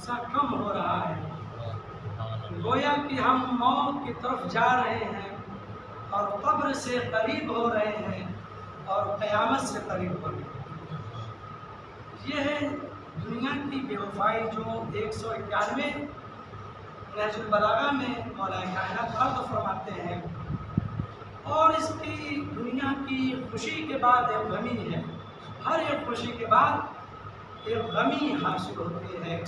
عرصہ کم ہو رہا ہے، گویا کہ ہم موت کی طرف جا رہے ہیں اور قبر سے قریب ہو رہے ہیں اور قیامت سے قریب ہو رہے ہیں۔ یہ ہے دنیا کی بے وفائی جو 191 نہج البلاغہ میں مولا کائنات عرض فرماتے ہیں، اور اس کی دنیا کی خوشی کے بعد ایک غمی ہے، ہر ایک خوشی کے بعد ایک غمی حاصل ہوتی ہے،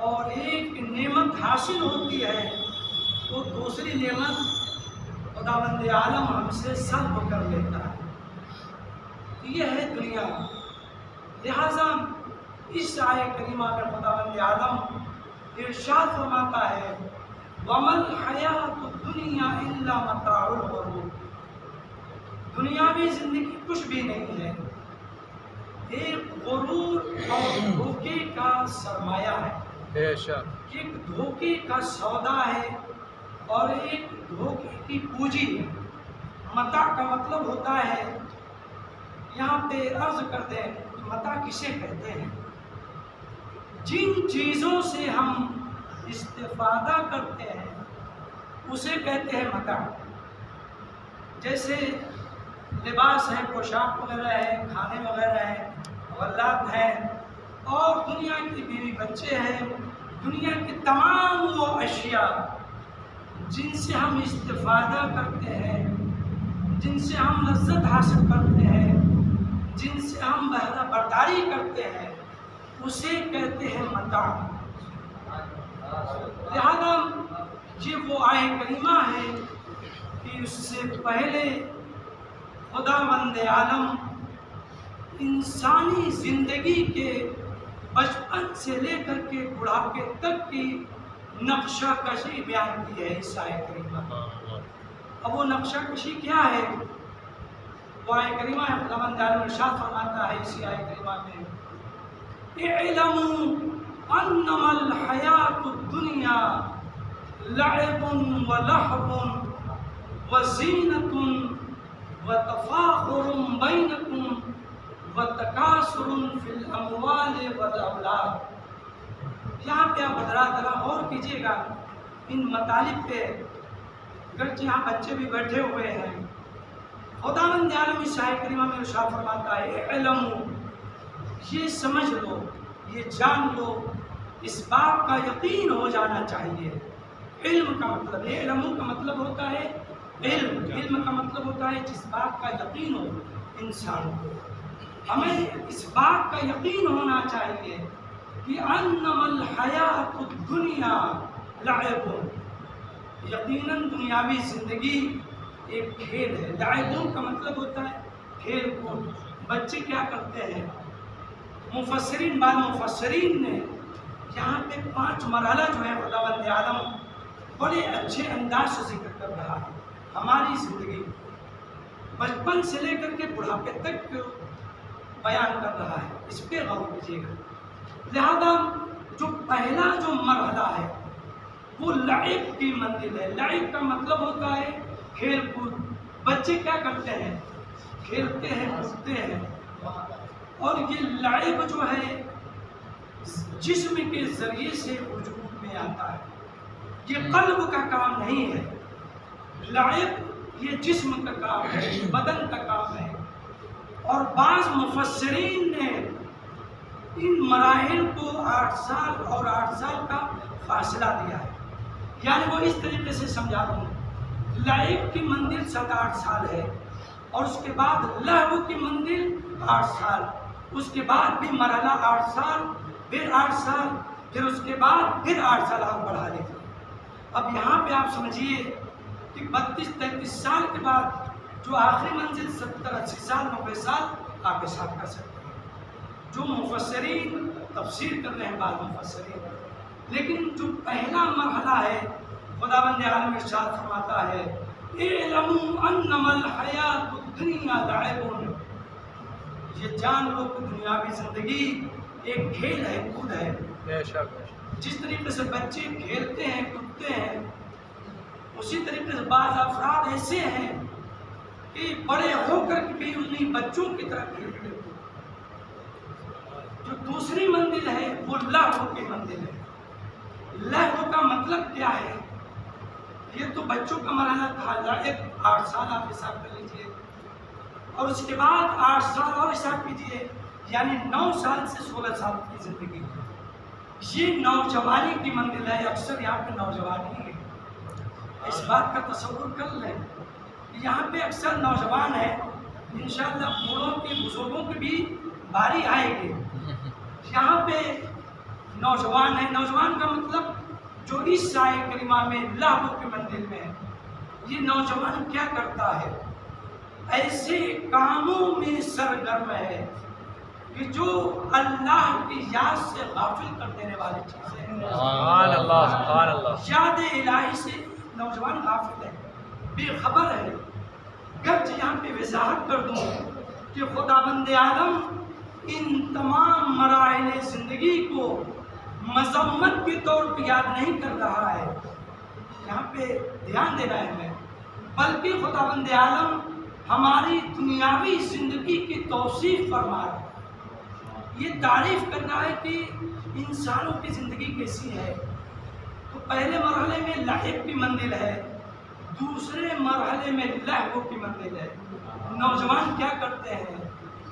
اور ایک نعمت حاصل ہوتی ہے تو دوسری نعمت خداوند عالم ہم سے سلب کر لیتا ہے۔ یہ ہے دنیا۔ لہذا اس آیہ کریمہ میں خداوند عالم ارشاد فرماتا ہے وَمَا الْحَيَاةُ الدُّنْيَا إِلَّا مَتَاعُ الْغُرُورِ، دنیاوی زندگی کچھ بھی نہیں ہے، ایک غرور اور دھوکے کا سرمایہ ہے، ایک دھوکے کا سودا ہے اور ایک دھوکے کی پونجی ہے۔ متاع کا مطلب ہوتا ہے، یہاں پہ عرض کرتے ہیں متاع کسے کہتے ہیں؟ جن چیزوں سے ہم استفادہ کرتے ہیں اسے کہتے ہیں متاع، جیسے لباس ہے، پوشاک وغیرہ ہے، کھانے وغیرہ ہے، اولاد ہیں، اور دنیا کی بیوی بچے ہیں، دنیا کی تمام وہ اشیاء جن سے ہم استفادہ کرتے ہیں، جن سے ہم لذت حاصل کرتے ہیں، جن سے ہم بہرہ برداری کرتے ہیں، اسے کہتے ہیں متاع۔ لہذا یہ وہ آیہ کریمہ ہے کہ اس سے پہلے خداوند عالم انسانی زندگی کے بچپن سے لے کر کے بڑھاپے تک کی نقشہ کشی بیان کی ہے اس آیہ کریمہ۔ اب وہ نقشہ کشی کیا ہے؟ وہ آیہ کریمہ ہے، خداوند عالم ارشاد فرماتا ہے اسی آیہ کریمہ میں اعلموا انما الحیاۃ الدنیا لعب ولہو وزینۃ وتفاخر بینکم وتکاثر فی الاموال والاولاد۔ یہاں پہ آپ ذرا غور کیجیے گا ان مطالب پہ، گرچہ یہاں بچے بھی بیٹھے ہوئے ہیں۔ خداوند عالم اس آیہ کریمہ میں ارشاد فرماتا ہے علم، یہ سمجھ لو، یہ جان لو، اس بات کا یقین ہو جانا چاہیے۔ علم کا مطلب ہے، علم کا مطلب ہوتا ہے علم کا مطلب ہوتا ہے جس بات کا یقین ہو انسان کو۔ ہمیں اس بات کا یقین ہونا چاہیے کہ انما الحیاۃ الدنیا لعب، یقیناً دنیاوی زندگی ایک کھیل ہے۔ لعب کا مطلب ہوتا ہے کھیل کود۔ بچے کیا کرتے ہیں؟ مفسرین، بعض مفسرین نے یہاں پہ 5 مرحلہ جو ہے خداوند عالم بڑے اچھے انداز سے ذکر کر رہا ہے۔ ہماری زندگی بچپن سے لے کر کے بڑھاپے تک بیان کر رہا ہے، اس پہ غور کیجیے گا۔ لہذا جو پہلا جو مرحلہ ہے وہ لعب کی منزل ہے۔ لعب کا مطلب ہوتا ہے کھیل کود۔ بچے کیا کرتے ہیں؟ کھیلتے ہیں، کودتے ہیں، اور یہ لعب جو ہے جسم کے ذریعے سے وجود میں آتا ہے، یہ قلب کا کام نہیں ہے۔ لعب یہ جسم کا کام ہے، بدن کا کام ہے، اور بعض مفسرین نے ان مراحل کو 8 سال اور 8 سال کا فاصلہ دیا ہے۔ یعنی وہ اس طریقے سے سمجھا دوں، لعب کی منزل 7-8 سال ہے، اور اس کے بعد لہو کی منزل 8 سال، اس کے بعد بھی مرحلہ 8 سال، پھر 8 سال، پھر اس کے بعد پھر 8 سال آپ بڑھا لیجیے۔ اب یہاں پہ آپ سمجھیے کہ 32-33 سال کے بعد جو آخری منزل 70-80 سال 90 سال آپ حساب کر سکتے ہیں۔ جو مفسرین تفسیر کر رہے ہیں بعض مفسرین، لیکن جو پہلا مرحلہ ہے خداوند عالم ارشاد فرماتا ہے اعلموا انما الحیاۃ الدنیا لعب، یہ جان لو کہ دنیاوی زندگی ایک کھیل ہے، کود ہے۔ جس طریقے سے بچے کھیلتے ہیں، کودتے ہیں، اسی طریقے سے بعض افراد ایسے ہیں کہ بڑے ہو کر کے بھی انہیں بچوں کی طرح کھیلتے ہیں۔ جو دوسری منزل ہے وہ لہو کی منزل ہے۔ لہو کا مطلب کیا ہے؟ یہ تو بچوں کا مرحلہ تھا، 8 سال آپ حساب کر لیجئے، اور اس کے بعد 8 سال اور حساب کیجئے، یعنی 9 سال سے 16 سال کی زندگی، یہ نوجوانی کی منزل ہے۔ اکثر یہاں پہ نوجوان ہی ہے، اس بات کا تصور کر لیں، یہاں پہ اکثر نوجوان ہے، انشاءاللہ بوڑھوں کی بزرگوں کی بھی باری آئے گی، یہاں پہ نوجوان ہے۔ نوجوان کا مطلب جو اس آیے کریمہ میں لہو کی منزل میں ہے، یہ نوجوان کیا کرتا ہے؟ ایسے کاموں میں سرگرم ہے کہ جو اللہ کی یاد سے غافل کر دینے والی چیزیں ہیں۔ سبحان اللہ، سبحان اللہ۔ یاد الہی سے نوجوان غافل ہے، بے خبر ہے۔ گرچہ یہاں پہ وضاحت کر دوں کہ خداوند عالم ان تمام مراحل زندگی کو مذمت کے طور پہ یاد نہیں کر رہا ہے، یہاں پہ دھیان دینا ہے ہمیں، بلکہ خداوند عالم ہماری دنیاوی زندگی کی توصیف فرما رہا ہے، یہ تعریف کرنا ہے کہ انسانوں کی زندگی کیسی ہے۔ تو پہلے مرحلے میں لاحق کی منزل ہے، دوسرے مرحلے میں لہو کی منزل ہے۔ نوجوان کیا کرتے ہیں؟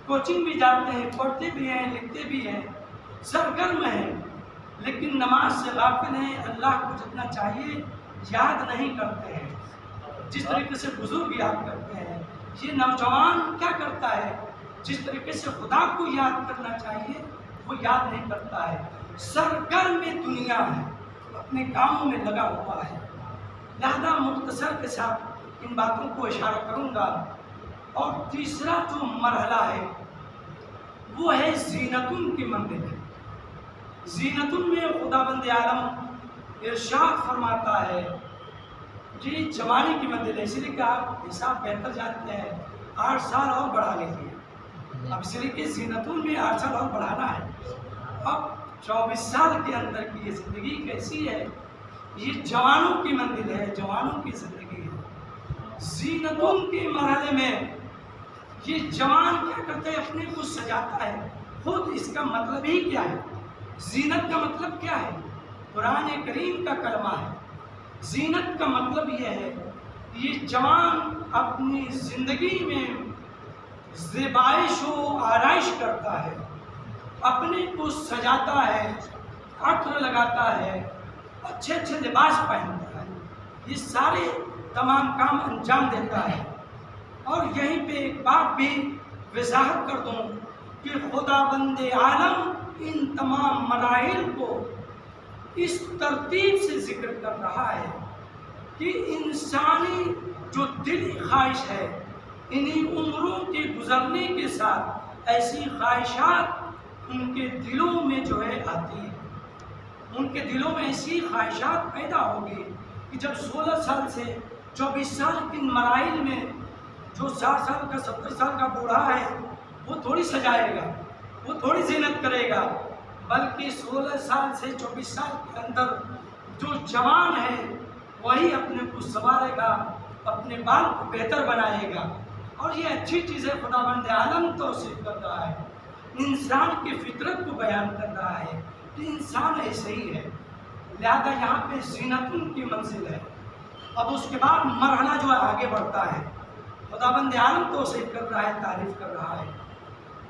کوچنگ بھی جاتے ہیں، پڑھتے بھی ہیں، لکھتے بھی ہیں، سرگرم ہیں، لیکن نماز سے غافل ہیں، اللہ کو جتنا چاہیے یاد نہیں کرتے ہیں، جس طریقے سے بزرگ یاد کرتے ہیں۔ یہ نوجوان کیا کرتا ہے؟ جس طریقے سے خدا کو یاد کرنا چاہیے وہ یاد نہیں کرتا ہے، سرگرم دنیا ہے، اپنے کاموں میں لگا ہوا ہے۔ لہذا مختصر کے ساتھ ان باتوں کو اشارہ کروں گا۔ اور تیسرا جو مرحلہ ہے وہ ہے زینتن کی منزل ہے۔ زینتن میں خداوند عالم ارشاد فرماتا ہے جی جوانی کی منزل ہے، اس لیے کہ آپ حساب بہتر جانتے ہیں، 8 سال اور بڑھا لیجیے، اب اس لیے کہ زینتن میں 8 سال اور بڑھانا ہے۔ اب 24 سال کے اندر کی یہ زندگی کیسی ہے؟ یہ جوانوں کی منزل ہے، جوانوں کی زندگی ہے۔ زینتن کے مرحلے میں یہ جوان کیا کرتا ہے؟ اپنے کو سجاتا ہے۔ خود اس کا مطلب ہی کیا ہے؟ زینت کا مطلب کیا ہے؟ قرآن کریم کا کلمہ ہے۔ زینت کا مطلب یہ ہے یہ جوان اپنی زندگی میں زیبائش و آرائش کرتا ہے، اپنے کو سجاتا ہے، عطر لگاتا ہے، اچھے اچھے لباس پہنتا ہے، یہ سارے تمام کام انجام دیتا ہے۔ اور یہیں پہ ایک بات بھی وضاحت کر دوں کہ خداوند عالم ان تمام مراحل کو اس ترتیب سے ذکر کر رہا ہے کہ انسانی جو دلی خواہش ہے، انہی عمروں کے گزرنے کے ساتھ ایسی خواہشات ان کے دلوں میں جو ہے آتی ہے، ان کے دلوں میں ایسی خواہشات پیدا ہوگی کہ جب 16 سال سے 24 سال کے مراحل میں جو 60 سال کا 70 سال کا بوڑھا ہے وہ تھوڑی سجائے گا، وہ تھوڑی زینت کرے گا، بلکہ 16 سال سے 24 سال کے اندر جو جوان ہے وہی اپنے کو سنوارے گا، اپنے بال کو بہتر بنائے گا۔ اور یہ اچھی چیز ہے، خداوند عالم توصیف کر رہا ہے، انسان کی فطرت کو بیان کر رہا ہے کہ انسان ایسے ہی ہے۔ لہذا یہاں پہ زینتن کی منزل ہے۔ اب اس کے بعد مرحلہ جو آگے بڑھتا ہے، خداوند عالم توصیف کر رہا ہے، تعریف کر رہا ہے،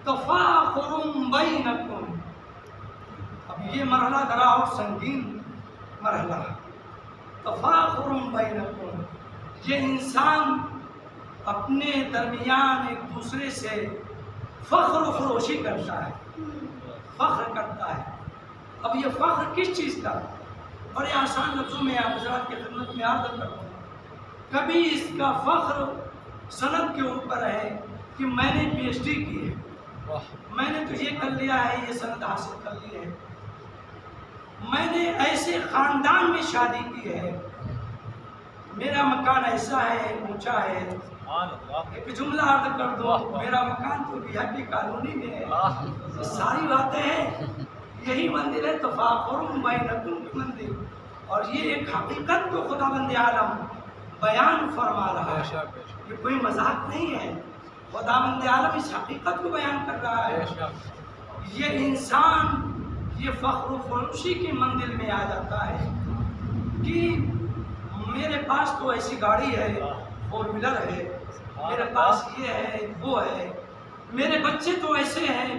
تفاخر بینکم۔ اب یہ مرحلہ ذرا اور سنگین مرحلہ ہے، تفاخر بینکم، یہ انسان اپنے درمیان ایک دوسرے سے فخر و فروشی کرتا ہے، فخر کرتا ہے۔ اب یہ فخر کس چیز کا؟ بڑے آسان لفظوں میں آپ حضرات کی خدمت میں عرض کرتا ہوں، کبھی اس کا فخر سند کے اوپر ہے کہ میں نے پی ایچ ڈی کی ہے، میں نے تو یہ کر لیا ہے، یہ سند حاصل کر لی ہے، میں نے ایسے خاندان میں شادی کی ہے، میرا مکان ایسا ہے، اونچا ہے۔ ایک جملہ عرض کر دو، میرا مکان تو وی آئی پی کالونی میں ہے۔ یہ ساری باتیں ہیں، یہی منزل ہے تفاخر بینکم کی منزل، اور یہ ایک حقیقت کو خداوند عالم بیان فرما رہا ہے، یہ کوئی مذاق نہیں ہے، خداوند عالم اس حقیقت کو بیان کر رہا ہے۔ یہ انسان یہ فخر و فروشی کی منزل میں آ جاتا ہے کہ میرے پاس تو ایسی گاڑی ہے، 4 ویلر ہے، میرے پاس یہ ہے وہ ہے، میرے بچے تو ایسے ہیں.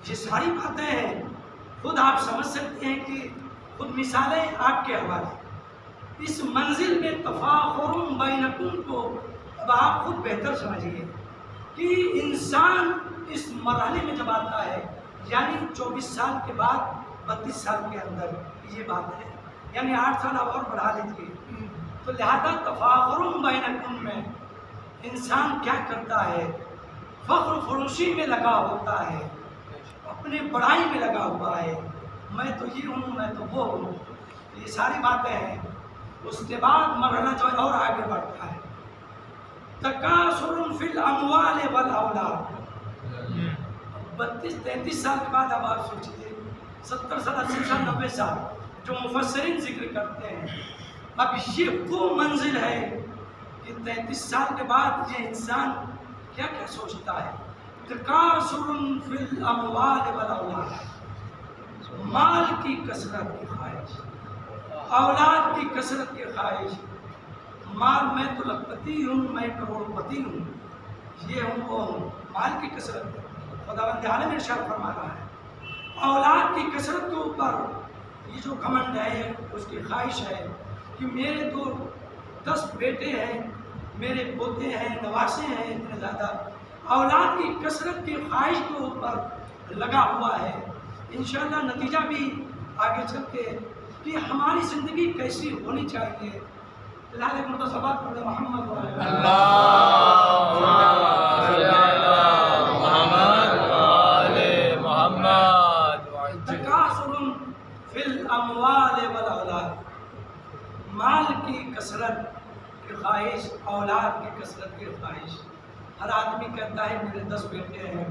یہ ساری باتیں ہیں، خود آپ سمجھ سکتے ہیں کہ خود مثالیں آپ کے حوالے. اس منزل میں تفاخر بینکم کو اب آپ خود بہتر سمجھیے کہ انسان اس مرحلے میں جب آتا ہے، یعنی 24 سال کے بعد 32 سال کے اندر یہ بات ہے، یعنی 8 سال آپ اور بڑھا لیجیے، تو لہذا تفاخر بینکم میں انسان کیا کرتا ہے؟ فخر و فروشی میں لگا ہوتا ہے، اپنے بڑائی میں لگا ہوا ہے، میں تو یہ ہوں، میں تو وہ ہوں. یہ ساری باتیں ہیں. اس کے بعد مرحلہ جو ہے اور آگے بڑھتا ہے، تکاثر فی الاموال والاولاد. 32-33 سال کے بعد اب آپ سوچیے، 70 سال 80 سال 90 سال جو مفسرین ذکر کرتے ہیں، اب یہ وہ منزل ہے کہ 33 سال کے بعد یہ انسان کیا کیا سوچتا ہے. تکاثر فی الاموال والاولاد، مال کی کثرت کی خواہش، اولاد کی کثرت کی خواہش. مال میں تو لکھپتی ہوں، میں کروڑ پتی ہوں، یہ ہوں وہ ہوں، مال کی کثرت. خداوند عالم ارشاد فرما رہا ہے اولاد کی کثرت کے اوپر یہ جو گھمنڈ ہے، اس کی خواہش ہے کہ میرے تو 10 بیٹے ہیں، میرے پوتے ہیں، نواسے ہیں، اتنے زیادہ. اولاد کی کثرت کی خواہش کے اوپر لگا ہوا ہے. انشاءاللہ نتیجہ بھی آگے چل کے کہ ہماری زندگی کیسی ہونی چاہیے. لال مرتضبات پڑھے محمد تکاثر فی الاموال والاولاد، مال کی کثرت کی خواہش، اولاد کی کثرت کی خواہش. ہر آدمی کہتا ہے میرے 10 بیٹے ہیں،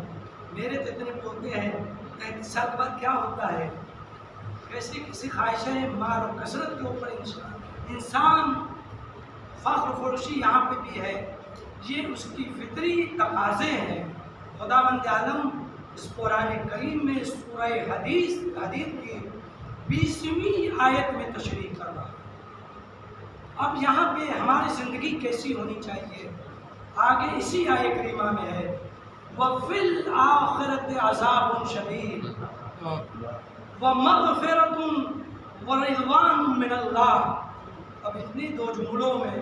میرے تو اتنے پوتے ہیں. 33 سال بعد کیا ہوتا ہے؟ کیسی کسی خواہشیں مال و کثرت کے اوپر انسان فخر و فروشی یہاں پہ بھی ہے. یہ اس کی فطری تقاضے ہیں. خداوند عالم اس قرآن کریم میں سورہ حدید کی 20ویں آیت میں تشریح کر رہا ہے. اب یہاں پہ ہماری زندگی کیسی ہونی چاہیے؟ آگے اسی آیت کریمہ میں ہے وَفِي الْآخِرَةِ عَذَابٌ شَدِيدٌ وَمَغْفِرَةٌ وَرِضْوَانٌ مِّنَ اللَّهِ. اب اتنی 2 جملوں میں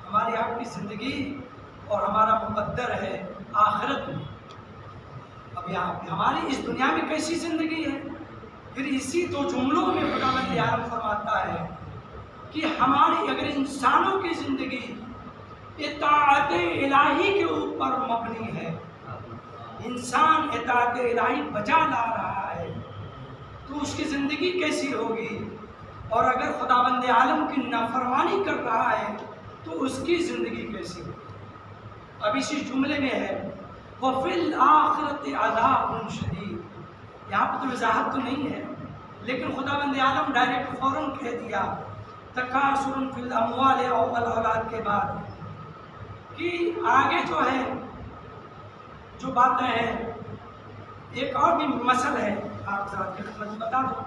ہماری آپ کی زندگی اور ہمارا مقدر ہے آخرت میں. اب یہاں پہ ہماری اس دنیا میں کیسی زندگی ہے؟ پھر اسی 2 جملوں میں خداوند عالم فرماتا ہے کہ ہماری اگر انسانوں کی زندگی اطاعت الہی کے اوپر مبنی ہے، انسان اطاعت الہی بجا لا رہا ہے، تو اس کی زندگی کیسی ہوگی؟ اور اگر خداوند عالم کی نافرمانی کر رہا ہے تو اس کی زندگی کیسی ہوگی؟ اب اسی جملے میں ہے وَفِي الْآخِرَةِ عَذَابٌ شَدِيدٌ. یہاں پہ تو وضاحت تو نہیں ہے، لیکن خداوند عالم ڈائریکٹ فوراً کہہ دیا تکاثر فی الاموال والاولاد کے بعد کہ آگے جو ہے جو باتیں ہیں. ایک اور بھی مسئلہ ہے، آپ ذرا کی خدمت میں بتا دوں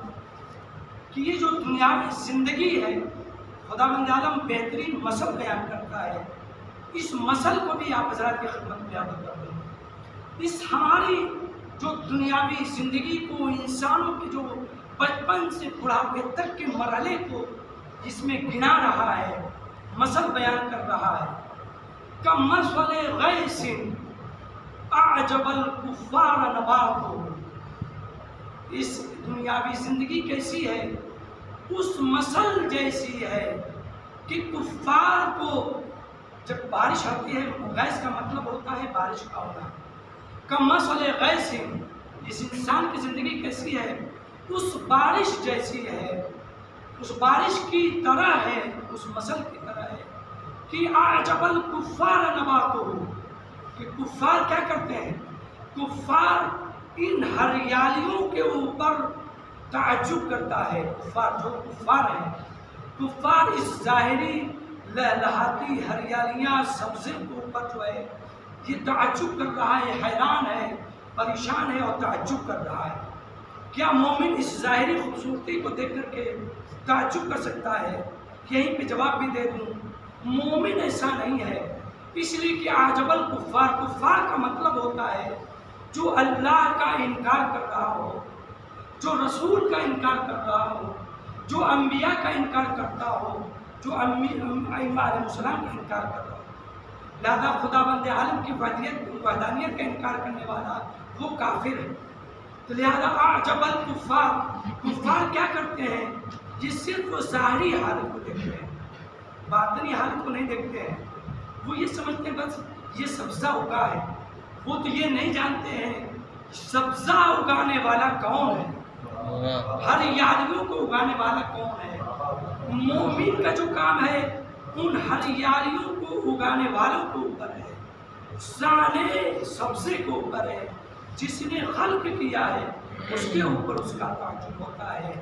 کہ یہ جو دنیاوی زندگی ہے خداوند عالم بہترین مسئلہ بیان کرتا ہے. اس مسئلہ کو بھی آپ حضرات کی خدمت میں بیان کر دوں. اس ہماری جو دنیاوی زندگی کو، انسانوں کی جو بچپن سے بڑھاپے تک کے مرحلے کو جس میں گنا رہا ہے، مثل بیان کر رہا ہے کمثل غیث اعجب الکفار نباتہ. اس دنیاوی زندگی کیسی ہے؟ اس مثل جیسی ہے کہ کفار کو جب بارش ہوتی ہے، غیث کا مطلب ہوتا ہے بارش کا ہونا. کمثل غیث، اس انسان کی زندگی کیسی ہے؟ اس بارش جیسی ہے، اس بارش کی طرح ہے، اس مثل کی طرح ہے کہ اعجب الکفار نباتہ، کہ کفار کیا کرتے ہیں؟ کفار ان ہریالیوں کے اوپر تعجب کرتا ہے. کفار جو کفار ہیں، کفار اس ظاہری لہلہاتی ہریالیاں سبزے کے اوپر جو ہے یہ تعجب کر رہا ہے، حیران ہے پریشان ہے اور تعجب کر رہا ہے۔ کیا مومن اس ظاہری خوبصورتی کو دیکھ کر کے تعجب کر سکتا ہے؟ یہیں پہ جواب بھی دے دوں، مومن ایسا نہیں ہے، اس لیے کہ اعجب الکفار، کفار کا مطلب ہوتا ہے جو اللہ کا انکار کر رہا ہو، جو رسول کا انکار کر رہا ہو، جو انبیاء کا انکار کرتا ہو، جو ائمہ علیہ السلام کا انکار کر رہا ہو۔ لہذا خدا بند عالم کی وحدانیت کا انکار کرنے والا وہ کافر ہے۔ تو لہذا اعجب الکفار، کفار کیا کرتے ہیں؟ یہ صرف وہ ظاہری حالت کو دیکھتے ہیں، باطنی حالت کو نہیں دیکھتے ہیں۔ وہ یہ سمجھتے ہیں بس یہ سبزہ اگا ہے، وہ تو یہ نہیں جانتے ہیں سبزہ اگانے والا کون ہے، ہریالیوں کو اگانے والا کون ہے۔ مومن کا جو کام ہے ان ہریالیوں کو اگانے والوں کو اوپر ہے، سانے سبزے کو اوپر ہے، جس نے خلق کیا ہے اس کے اوپر اس کا تعجب ہوتا ہے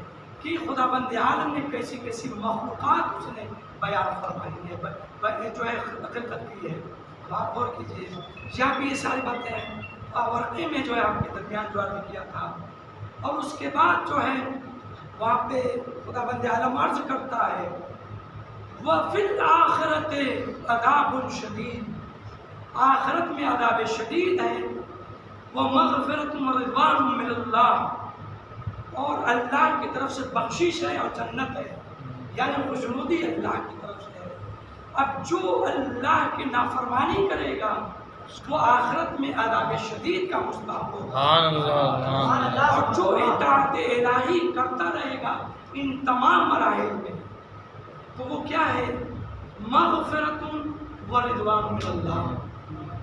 کہ خدا بند عالم نے کیسی کیسی مخلوقات اس نے بیان فرمائی ہے، جو ہے خلقت کی ہے۔ آپ غور کیجیے، یہاں بھی یہ ساری باتیں ہیں ورقے میں جو ہے آپ کے درمیان جو عرض کیا تھا، اور اس کے بعد جو ہے وہاں پہ خدا بند عالم عرض کرتا ہے وَفِي الْآخِرَةِ عَذَابٌ شَدِيدٌ، آخرت میں عذاب شدید ہے، وَمَغْفِرَةٌ وَرِضْوَانٌ مِّنَ اللَّهِ، اور اللہ کی طرف سے بخشش ہے اور جنت ہے، یعنی خوشنودی اللہ کی طرف سے ہے۔ اب جو اللہ کی نافرمانی کرے گا وہ آخرت میں عذاب شدید کا مستحق ہوگا، اور جو اطاعت الہی کرتا رہے گا ان تمام مراحل میں تو وہ کیا ہے؟ مغفرۃ و رضوان من اللہ،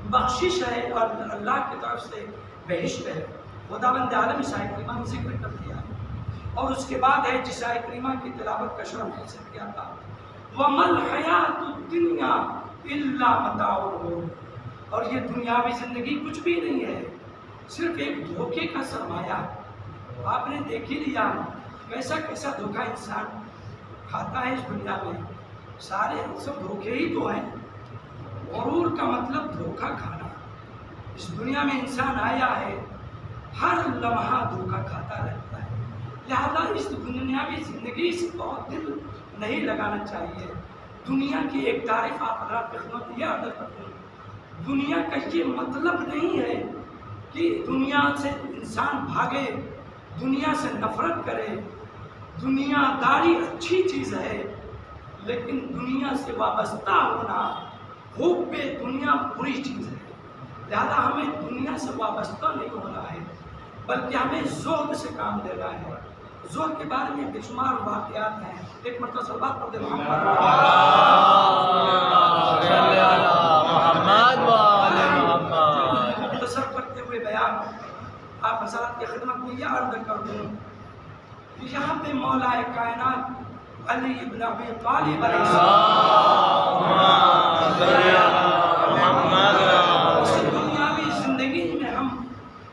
بخشش ہے اور اللہ کی طرف سے بہشت ہے۔ خداوند عالم اس آیت کریمہ میں ذکر کر دیا ہے، اور اس کے بعد ہے جس آیت کریمہ کی تلاوت کا شرف حاصل کیا تھا وَمَا الْحَيَاةُ الدُّنْيَا إِلَّا مَتَاعُ الْغُرُورِ، اور یہ دنیاوی زندگی کچھ بھی نہیں ہے، صرف ایک دھوکے کا سرمایہ ہے۔ آپ نے دیکھ ہی لیا کیسا کیسا دھوکہ انسان کھاتا ہے اس دنیا میں، سارے سب دھوکے ہی تو ہیں۔ غرور کا مطلب دھوکہ کھانا۔ اس دنیا میں انسان آیا ہے ہر لمحہ دھوکہ کھاتا رہتا ہے، لہذا اس دنیاوی زندگی سے بہت دل نہیں لگانا چاہیے۔ دنیا کی ایک تعریف آپ حضرات کی خدمت میں یہ عرض کرتا ہوں، دنیا کا یہ مطلب نہیں ہے کہ دنیا سے انسان بھاگے، دنیا سے نفرت کرے۔ دنیا داری اچھی چیز ہے، لیکن دنیا سے وابستہ ہونا، حب دنیا بری چیز ہے۔ لہذا ہمیں دنیا سے وابستہ نہیں ہونا ہے، بلکہ ہمیں زہد سے کام لینا ہے۔ زہد کے بارے میں بے شمار واقعات ہیں، ایک مرتبہ صلوات پڑھ دے محمد مختصر کرتے ہوئے بیان آپ حضرات کی خدمت میں یہ عرض کر دوں کہ یہاں پہ مولا کائنات علی ابن ابی طالب علیہ السلام اس دنیاوی زندگی میں ہم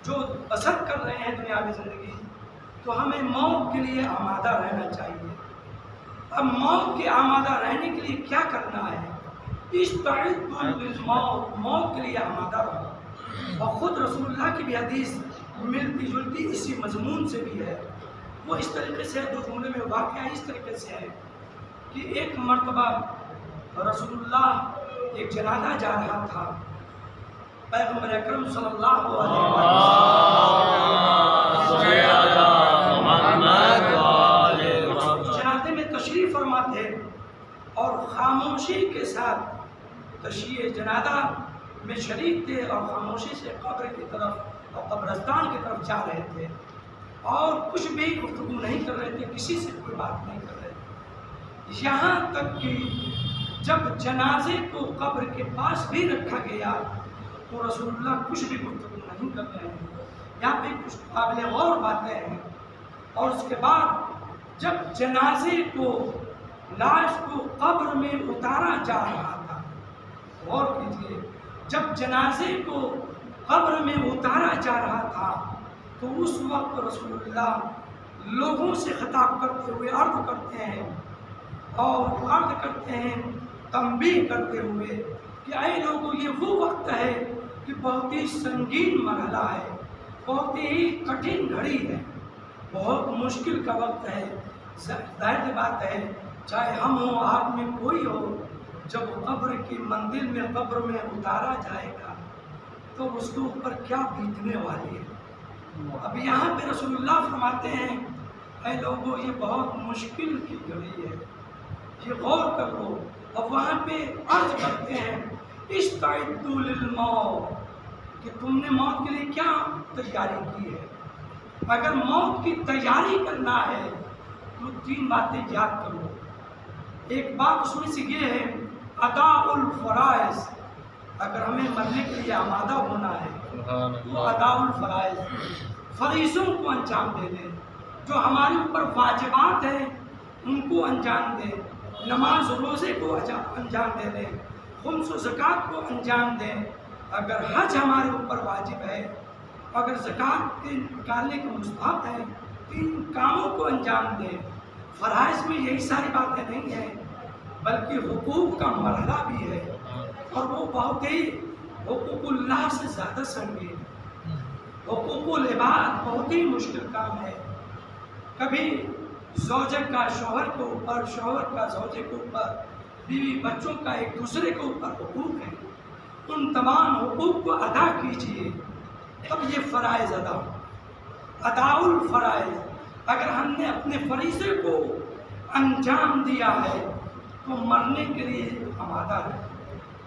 جو بسر کر رہے ہیں دنیاوی زندگی، تو ہمیں موت کے لیے آمادہ رہنا چاہیے۔ اب موت کے آمادہ رہنے کے لیے کیا کرنا ہے؟ استعدوا للموت، موت کے لیے آمادہ رہو۔ اور خود رسول اللہ کی بھی حدیث ملتی جلتی اسی مضمون سے بھی ہے، وہ اس طریقے سے دو جملے میں واقعہ اس طریقے سے ہے کہ ایک مرتبہ رسول اللہ ایک جنازہ جا رہا تھا، پیغمبر اکرم صلی اللہ علیہ وسلم جنازے میں تشریف فرما تھے اور خاموشی کے ساتھ تشییع جنازہ میں شریک تھے، اور خاموشی سے قبر کی طرف اور قبرستان کی طرف جا رہے تھے، اور کچھ بھی گفتگو نہیں کر رہے تھے، کسی سے کوئی بات نہیں کر رہے تھے، یہاں تک کہ جب جنازے کو قبر کے پاس بھی رکھا گیا تو رسول اللہ کچھ بھی گفتگو نہیں کر رہے ہیں۔ یہاں پہ کچھ قابل غور باتیں ہیں۔ اور اس کے بعد جب جنازے کو، لاش کو قبر میں اتارا جا رہا تھا، غور کیجیے، جب جنازے کو قبر میں اتارا جا رہا تھا تو اس وقت رسول اللہ لوگوں سے خطاب کرتے ہوئے عرض کرتے ہیں، اور عرض کرتے ہیں تنبیہ کرتے ہوئے کہ اے لوگوں، یہ وہ وقت ہے کہ بہت ہی سنگین مرحلہ ہے، بہت ہی کٹھن گھڑی ہے، بہت مشکل کا وقت ہے۔ ظاہر سی بات ہے، چاہے ہم ہوں، آپ میں کوئی ہو، جب قبر کی منزل میں قبر میں اتارا جائے گا تو اس کے اوپر کیا بیتنے والی ہے۔ اب یہاں پہ رسول اللہ فرماتے ہیں، اے لوگوں یہ بہت مشکل کی گھڑی ہے، یہ غور کر لو۔ اور وہاں پہ عرض کرتے ہیں استعدوا للموت، کہ تم نے موت کے لیے کیا تیاری کی ہے۔ اگر موت کی تیاری کرنا ہے تو 3 باتیں یاد کر لو۔ ایک بات اس میں سے یہ ہے اداء الفرائض، اگر ہمیں مرنے کے لیے آمادہ ہونا ہے تو اداء الفرائض، فریضوں کو انجام دے دیں، جو ہمارے اوپر واجبات ہیں ان کو انجام دیں، نماز روزے کو انجام دے دیں، خمس و زکوٰۃ کو انجام دیں۔ اگر حج ہمارے اوپر واجب ہے، اگر زکوٰۃ کے نکالنے کا مستحب ہے، ان کاموں کو انجام دیں۔ فرائض میں یہی ساری باتیں نہیں ہیں، بلکہ حقوق کا مرحلہ بھی ہے، اور وہ بہت ہی حقوق اللہ سے زیادہ سنگین۔ حقوق العباد بہت ہی مشکل کام ہے۔ کبھی زوجہ کا شوہر کے اوپر، شوہر کا زوجے کے اوپر، بیوی بچوں کا ایک دوسرے کے اوپر حقوق ہے، ان تمام حقوق کو ادا کیجیے، تب یہ فرائض ادا ہو۔ اداء الفرائض، اگر ہم نے اپنے فریضے کو انجام دیا ہے تو مرنے کے لیے آمادہ ہے۔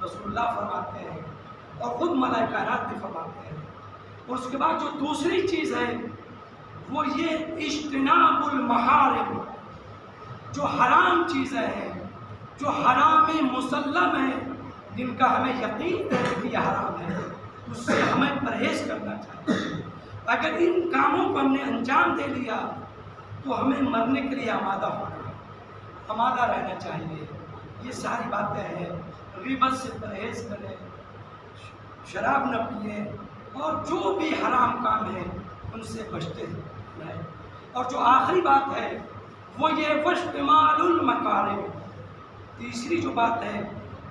رسول اللہ فرماتے ہیں اور خود ملائکہ کائنات بھی فرماتے ہیں۔ اور اس کے بعد جو دوسری چیز ہے وہ یہ اجتناب المحارم، جو حرام چیزیں ہیں، جو حرام مسلم ہیں، جن کا ہمیں یقین ہے کہ یہ حرام ہے، اس سے ہمیں پرہیز کرنا چاہیے۔ اگر ان کاموں کو ہم نے انجام دے لیا تو ہمیں مرنے کے لیے آمادہ رہنا چاہیے۔ یہ ساری باتیں ہیں۔ غیبت سے پرہیز کریں، شراب نہ پئیں، اور جو بھی حرام کام ہے ان سے بچتے رہیں۔ اور جو آخری بات ہے وہ یہ واشتمال المکارم، تیسری جو بات ہے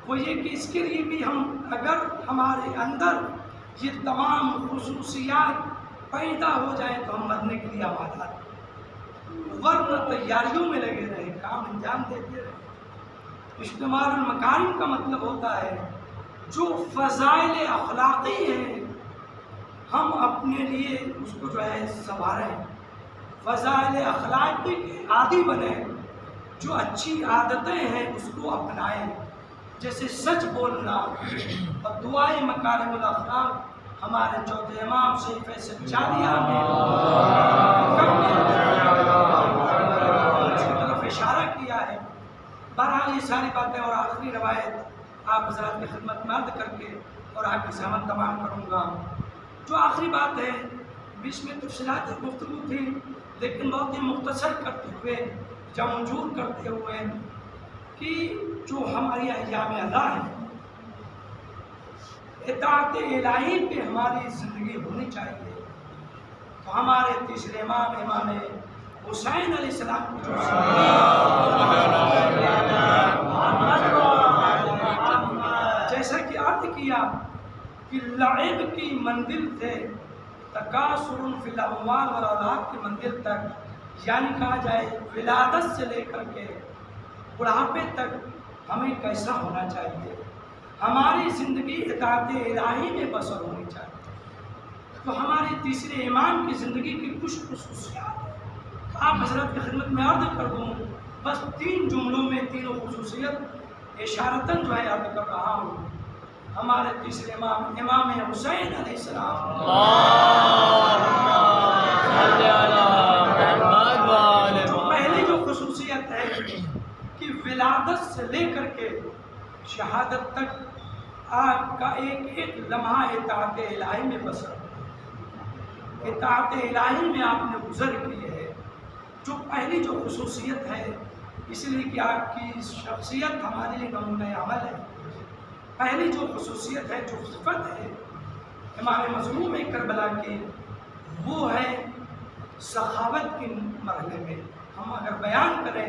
وہ یہ کہ اس کے لیے بھی ہم، اگر ہمارے اندر یہ تمام خصوصیات پیدا ہو جائیں تو ہم مرنے کے لیے آمادہ رہیں، ورنہ تیاریوں میں لگے رہیں، کام انجام دیتے رہیں۔ اجتماع المکارم کا مطلب ہوتا ہے جو فضائل اخلاقی ہیں ہم اپنے لیے اس کو جو ہے سنواریں، فضائل اخلاقی کے عادی بنیں، جو اچھی عادتیں ہیں اس کو اپنائیں، جیسے سچ بولنا اور دعائیں مکارم الاخلاق ہمارے چوتھے امام صحیفہ سجادیہ میں اس کی طرف اشارہ کیا ہے۔ بہرحال یہ ساری باتیں اور آخری روایت آپ حضرات کی خدمت میں عرض کر کے اور آپ کی زحمت تمام کروں گا۔ جو آخری بات ہے، بیچ میں تفصیلات گفتگو تھی لیکن بہت ہی مختصر کرتے ہوئے، جمع جور کرتے ہوئے، کہ جو ہماری ایام ادا ہیں، اطاعت الہی پہ ہماری زندگی ہونی چاہیے۔ تو ہمارے تیسرے امام، امام حسین علیہ السلام کی جو جیسا کہ عرض کیا کہ لعب کی منزل سے تکاثر فی الاموال والاولاد کی منزل تک، یعنی کہا جائے ولادت سے لے کر کے بڑھاپے تک ہمیں کیسا ہونا چاہیے، ہماری زندگی اطاعت الہی میں بسر ہونی چاہیے۔ تو ہمارے تیسرے امام کی زندگی کی کچھ خصوصیات آپ حضرت کی خدمت میں عرض کر دوں، بس 3 جملوں میں تینوں خصوصیت اشارتاً جو ہے عرض کر رہا ہوں۔ ہمارے تیسرے امام، امام حسین علیہ السلام، جو پہلی جو خصوصیت ہے کہ ولادت سے لے کر کے شہادت تک آپ کا ایک ایک لمحہ اطاعت الہی میں بسر، اطاعت الہی میں آپ نے گزر کی ہے۔ جو پہلی جو خصوصیت ہے، اس لیے کہ آپ کی شخصیت ہمارے لیے نمونہ عمل ہے۔ پہلی جو خصوصیت ہے، جو صفت ہے امام مظلوم کربلا کی، وہ ہے سخاوت کے مرحلے میں ہم اگر بیان کریں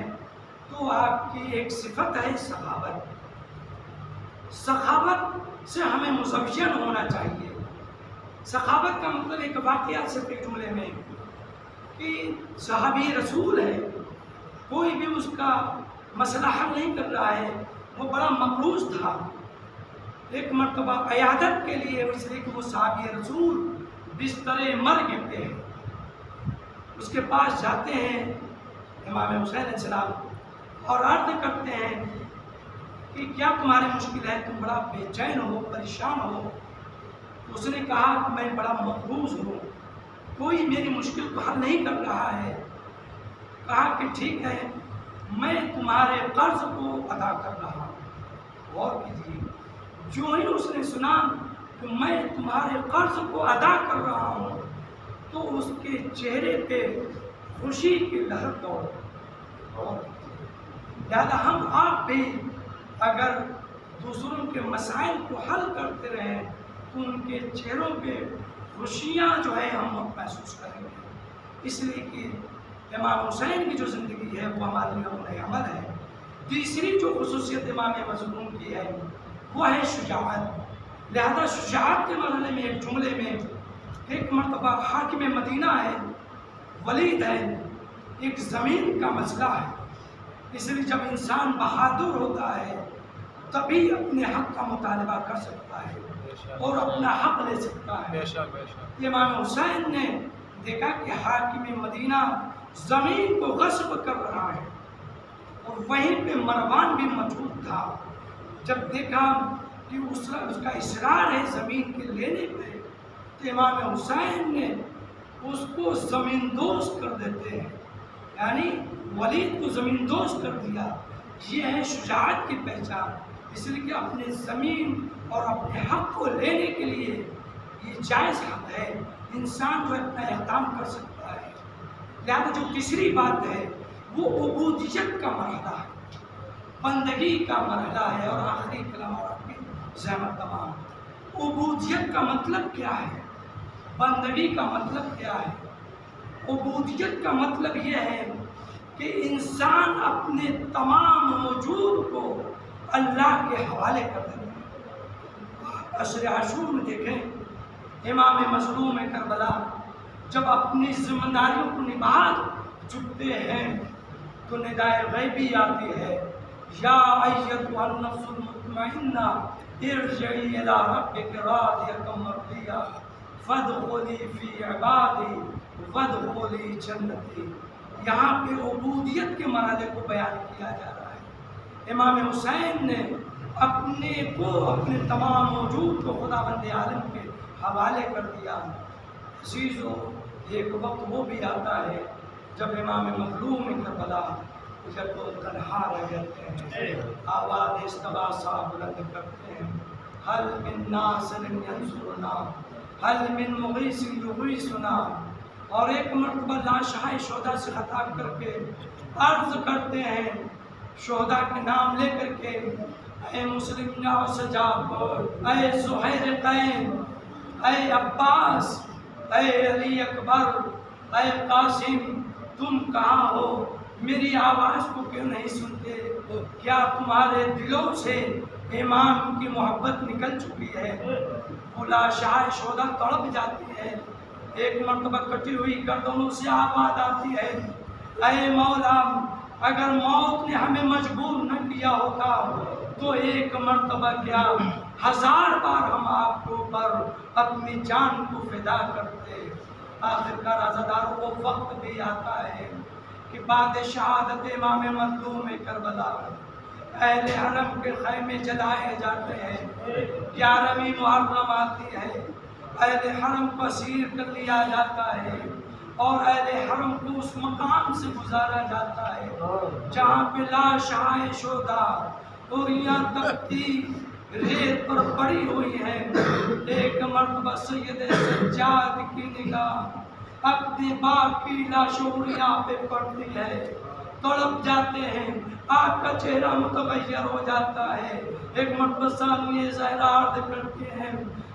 تو آپ کی ایک صفت ہے سخاوت۔ سخاوت سے ہمیں مزین ہونا چاہیے۔ سخاوت کا مطلب ایک واقعہ صرف ایک جملے میں کہ صحابی رسول ہے، کوئی بھی اس کا مسئلہ حل نہیں کر رہا ہے، وہ بڑا مقروض تھا، ایک مرتبہ عیادت کے لیے، اس لیے کہ وہ صحابی رسول بستر مرگ پہ ہے، اس کے پاس جاتے ہیں امام حسین علیہ السلام اور عرض کرتے ہیں کہ کیا تمہاری مشکل ہے، تم بڑا بے چین ہو، پریشان ہو؟ اس نے کہا کہ میں بڑا مقروض ہوں، کوئی میری مشکل کو حل نہیں کر رہا ہے۔ کہا کہ ٹھیک ہے، میں تمہارے قرض کو ادا کر رہا ہوں۔ غور کیجیے، جو ہی اس نے سنا کہ میں تمہارے قرض کو ادا کر رہا ہوں تو اس کے چہرے پہ خوشی کی لہر دوڑ۔ لہٰذا ہم آپ بھی اگر دوسروں کے مسائل کو حل کرتے رہیں تو ان کے چہروں پہ خوشیاں جو ہے ہم محسوس کریں گے، اس لیے کہ امام حسین کی جو زندگی ہے وہ ہمارے لیے نمونۂ عمل ہے۔ تیسری جو خصوصیت امام مظلوم کی ہے وہ ہے شجاعت۔ لہذا شجاعت کے مرحلے میں ایک جملے میں ایک مرتبہ حاکم مدینہ ہے، ولید ہے، ایک زمین کا مسئلہ ہے، اس لیے جب انسان بہادر ہوتا ہے تبھی اپنے حق کا مطالبہ کر سکتا ہے اور اپنا حق لے سکتا ہے۔ امام حسین نے دیکھا کہ حاکم مدینہ زمین کو غصب کر رہا ہے اور وہیں پہ مروان بھی موجود تھا۔ جب دیکھا کہ اس کا اصرار ہے زمین کے لینے پہ تو امام حسین نے اس کو زمین دوز کر دیتے ہیں، یعنی ولید کو زمین دوز کر دیا۔ یہ ہے شجاعت کی پہچان، اس لیے کہ اپنے زمین اور اپنے حق کو لینے کے لیے یہ جائز حق ہے، انسان جو اپنا اقدام کر سکتا ہے۔ لہذا جو تیسری بات ہے وہ عبودیت کا مرحلہ ہے، بندگی کا مرحلہ ہے۔ اور آخری کلام اور آپ کی زحمت تمام، عبودیت کا مطلب کیا ہے، بندگی کا مطلب کیا ہے؟ عبودیت کا مطلب یہ ہے کہ انسان اپنے تمام وجود کو اللہ کے حوالے کر دے۔ عشر عاشور میں دیکھیں امام مظلوم کربلا جب اپنی ذمہ داریوں کو نبھا چکتے ہیں تو ندائے غیبی آتی ہے، یا ایتھا النفس المطمئنہ ارجعی الی ربک راضیۃ مرضیہ فادخلی فی عبادی وادخلی جنتی۔ یہاں پہ عبودیت کے مرحلے کو بیان کیا جا رہا ہے۔ امام حسین نے اپنے تمام وجود کو خداوند عالم کے حوالے کر دیا۔ عزیزو، ایک وقت وہ بھی آتا ہے جب امام مظلوم کربلا جب وہ تنہا رہ جاتے ہیں، آواز استغاثہ بلند کرتے ہیں، حل من ناصر ینصرنا، حل من مغیث یغیثنا، اور ایک مرتبہ لاشہائے شہداء سے خطاب کر کے عرض کرتے ہیں، شہداء کے نام لے کر کے، اے مسلم یا سجاب، اے زہیر قین، اے عباس، اے علی اکبر، اے قاسم، تم کہاں ہو؟ میری آواز کو کیوں نہیں سنتے؟ کیا تمہارے دلوں سے امام کی محبت نکل چکی ہے؟ وہ لاشہائے شہداء تڑپ جاتی ہے، ایک مرتبہ کٹی ہوئی گردنوں سے آواز آتی ہے، اے مولا، اگر موت نے ہمیں مجبور نہ کیا ہوتا تو ایک مرتبہ کیا 1000 بار ہم آپ کے اوپر اپنی جان کو فدا کرتے۔ آخرکار عزاداروں وہ وقت بھی آتا ہے کہ بعد شہادت امام مظلوم کربلا اہل حرم کے خیمے جلائے جاتے ہیں، 11ویں محرم آتی ہے، اہل حرم کو اسیر کر لیا جاتا ہے اور اہل حرم کو اس مقام سے گزارا جاتا ہے جہاں پہ لاشہائے شہداء اور یہاں تختی ریت پر پڑی ہوئی ہے۔ ایک مرتبہ سید سجاد کی نگاہ اپنے باپ کی لاشعوریاں پہ پڑتی ہے، تڑپ جاتے ہیں، آپ کا چہرہ متغیر ہو جاتا ہے۔ ایک مرتبہ ثانیہ زہرا عرض کرتے ہیں،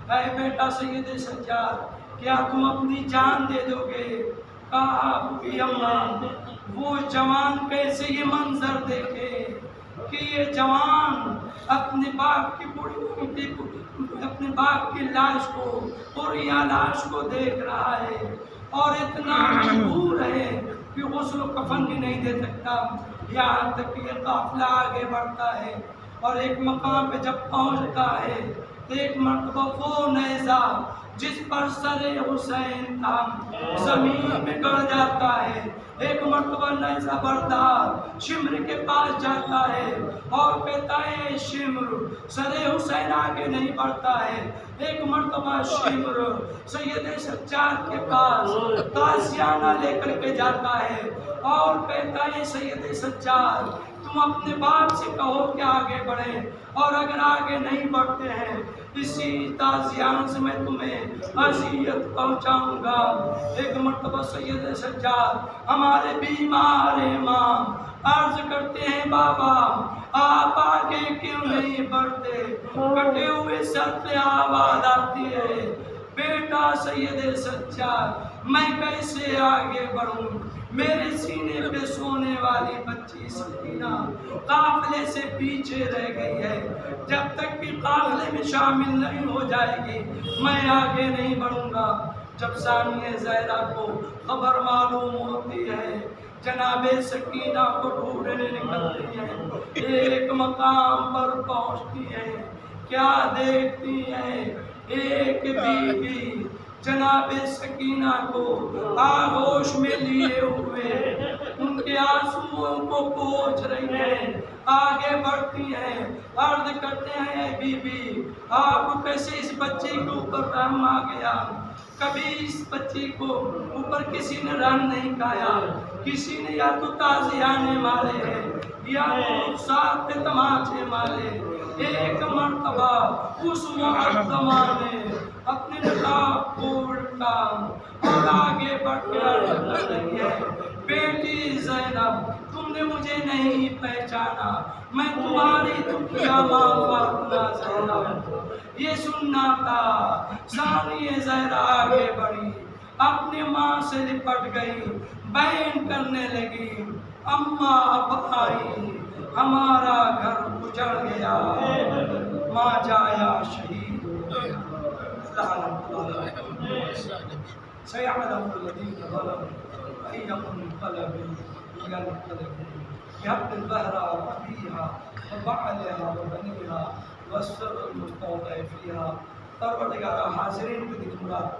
اے بیٹا سید سجاد، کیا تم اپنی جان دے دو گے؟ کہا ابھی اماں، وہ جوان کیسے یہ منظر دیکھے کہ یہ جوان اپنے باپ کی بوڑھی اپنے باپ کی لاش کو اور یا لاش کو دیکھ رہا ہے اور اتنا مجبور ہے کہ غسل و کفن بھی نہیں دے سکتا، یہاں تک کہ یہ قافلہ آگے بڑھتا ہے اور ایک مقام پہ جب پہنچتا ہے ایک مرتبہ وہ نیزہ جس پر سر حسین تھا زمین میں گڑ جاتا ہے، ایک مرتبہ نیزہ بردار شمر کے پاس جاتا ہے اور کہتا ہے شمر سر حسین آگے نہیں بڑھتا ہے، ایک مرتبہ شمر سید سجاد کے پاس تازیانہ لے کر کے جاتا ہے اور کہتا ہے سید سجاد تم اپنے باپ سے کہو کہ آگے بڑھیں، اور اگر آگے نہیں بڑھتے ہیں اسی تازیان سے میں تمہیں اذیت پہنچاؤں گا۔ ایک مرتبہ سید سجاد ہمارے بیمار امام عرض کرتے ہیں بابا آپ آگے کیوں نہیں بڑھتے؟ کٹے ہوئے سر پہ آواز آتی ہے بیٹا سید سجاد میں کیسے آگے بڑھوں؟ میرے سینے پہ سونے والی بچی سکینہ قافلے سے پیچھے رہ گئی ہے، جب تک کہ قافلے میں شامل نہیں ہو جائے گی میں آگے نہیں بڑھوں گا۔ جب ثانیہ زہرا کو خبر معلوم ہوتی ہے جناب سکینہ کو ڈھونڈنے نکلتی ہے، ایک مقام پر پہنچتی ہے، کیا دیکھتی ہے؟ ایک بیوی جناب سکینہ کو آغوش میں لیے ہوئے ان کے آنسوؤں کو پوچھ رہی ہے، آگے بڑھتی ہیں، عرض کرتے ہیں بی بی آپ کو کیسے اس بچے کے اوپر رحم آ گیا؟ کبھی اس بچی کو اوپر کسی نے رحم نہیں کھایا، کسی نے یا تو تازیانے مارے ہیں یا تو ساتھ پہ تماچے مارے۔ ایک مرتبہ اس معظمہ نے اپنے نقاب کو الٹا اور آگے بڑھ کے عرض کر رہی ہے بیٹی زینب تم نے مجھے نہیں پہچانا، میں تمہاری دنیا ماں فاطمہ زینب۔ یہ سننا تھا ثانیہ زہرا آگے بڑھی، اپنی ماں سے لپٹ گئی، بیان کرنے لگی اماں اب آئی ہمارا گھر اجڑ گیا، ماں جایا شہید سيعلم الذين ظلموا أي منقلب ينقلبون يهب البهر ربيها وبعلها وبنيها والسر المستودع فيها۔ پروردگارہ حاضرین کو دیکھ مراد